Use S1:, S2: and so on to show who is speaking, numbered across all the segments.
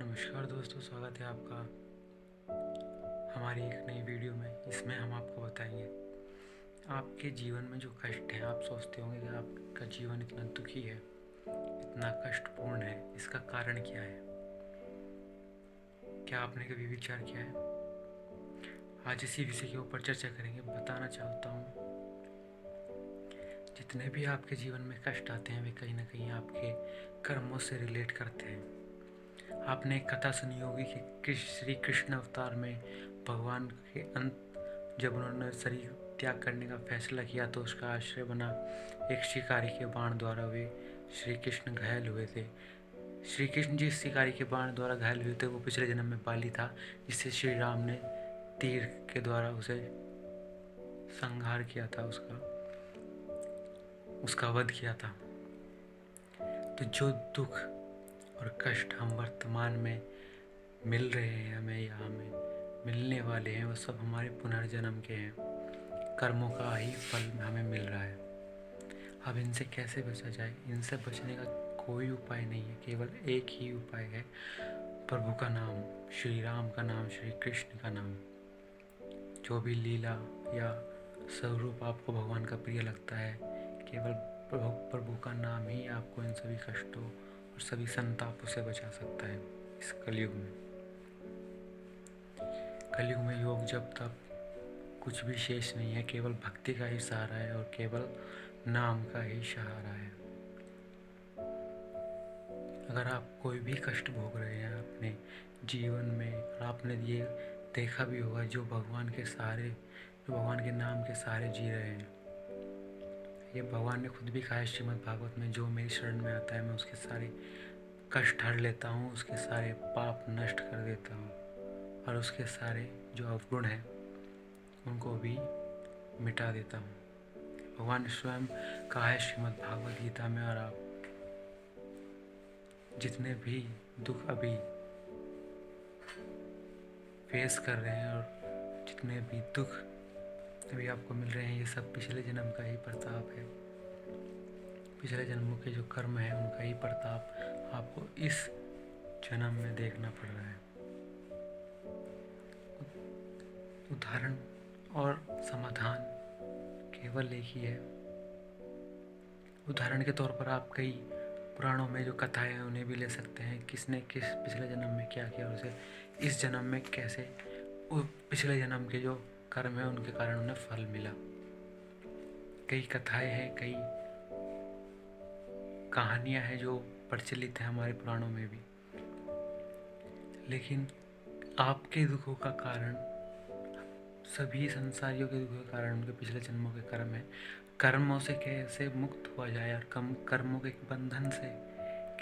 S1: नमस्कार दोस्तों, स्वागत है आपका हमारी एक नई वीडियो में। इसमें हम आपको बताएंगे आपके जीवन में जो कष्ट है। आप सोचते होंगे कि आपका जीवन इतना दुखी है, इतना कष्टपूर्ण है, इसका कारण क्या है? क्या आपने कभी विचार किया है? आज इसी विषय के ऊपर चर्चा करेंगे। बताना चाहता हूँ, जितने भी आपके जीवन में कष्ट आते हैं वे कहीं ना कहीं आपके कर्मों से रिलेट करते हैं। आपने एक कथा सुनी होगी कि श्री कृष्ण अवतार में भगवान के अंत जब उन्होंने शरीर त्याग करने का फैसला किया तो उसका आश्रय बना एक शिकारी के बाण द्वारा वे श्री कृष्ण घायल हुए थे। श्री कृष्ण जिस शिकारी के बाण द्वारा घायल हुए थे वो पिछले जन्म में बाली था, जिससे श्री राम ने तीर के द्वारा उसे संहार किया था, उसका वध किया था। तो जो दुख और कष्ट हम वर्तमान में मिल रहे हैं हमें या हमें मिलने वाले हैं, वो सब हमारे पुनर्जन्म के हैं। कर्मों का ही फल हमें मिल रहा है। अब इनसे कैसे बचा जाए? इनसे बचने का कोई उपाय नहीं है, केवल एक ही उपाय है, प्रभु का नाम, श्री राम का नाम, श्री कृष्ण का नाम। जो भी लीला या स्वरूप आपको भगवान का प्रिय लगता है, केवल प्रभु का नाम ही आपको इन सभी कष्टों और सभी संतापों से बचा सकता है। इस कलयुग में योग जब तक कुछ भी शेष नहीं है, केवल भक्ति का ही सहारा है और केवल नाम का ही सहारा है। अगर आप कोई भी कष्ट भोग रहे हैं अपने जीवन में, और आपने ये देखा भी होगा, जो भगवान के नाम के सहारे जी रहे हैं, ये भगवान ने खुद भी कहा है श्रीमद् भागवत में, जो मेरी शरण में आता है मैं उसके सारे कष्ट हर लेता हूँ, उसके सारे पाप नष्ट कर देता हूँ और उसके सारे जो अवगुण हैं उनको भी मिटा देता हूँ। भगवान ने स्वयं कहा है श्रीमद् भागवत गीता में। और आप जितने भी दुख अभी फेस कर रहे हैं और जितने भी दुख अभी आपको मिल रहे हैं, ये सब पिछले जन्म का ही प्रताप है। पिछले जन्मों के जो कर्म है उनका ही प्रताप आपको इस जन्म में देखना पड़ रहा है। उदाहरण और समाधान केवल एक ही है। उदाहरण के तौर पर आप कई पुराणों में जो कथाएं हैं उन्हें भी ले सकते हैं। किसने किस पिछले जन्म में क्या किया और उसे इस जन्म में कैसे पिछले जन्म के जो कर्म है उनके कारण उन्हें फल मिला। कई कथाएं हैं, कई कहानियां हैं जो प्रचलित हैं हमारे पुराणों में भी। लेकिन आपके दुखों का कारण, सभी संसारियों के दुखों के कारण उनके पिछले जन्मों के कर्म है। कर्मों से कैसे मुक्त हुआ जाए और कर्मों के बंधन से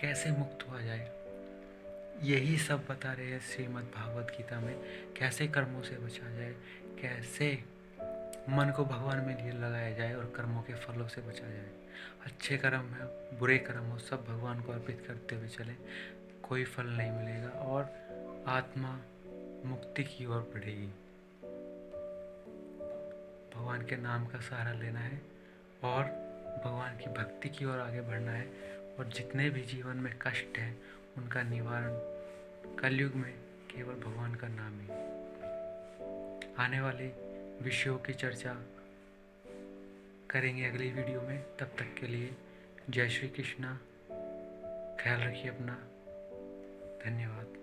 S1: कैसे मुक्त हुआ जाए, यही सब बता रहे हैं श्रीमद् भागवत गीता में। कैसे कर्मों से बचा जाए, कैसे मन को भगवान में लिए लगाया जाए और कर्मों के फलों से बचा जाए। अच्छे कर्म है, बुरे कर्म हो, सब भगवान को अर्पित करते हुए चले, कोई फल नहीं मिलेगा और आत्मा मुक्ति की ओर बढ़ेगी। भगवान के नाम का सहारा लेना है और भगवान की भक्ति की ओर आगे बढ़ना है। और जितने भी जीवन में कष्ट हैं उनका निवारण कलयुग में केवल भगवान का नाम ही। आने वाले विषयों की चर्चा करेंगे अगली वीडियो में। तब तक के लिए जय श्री कृष्णा। ख्याल रखिए अपना। धन्यवाद।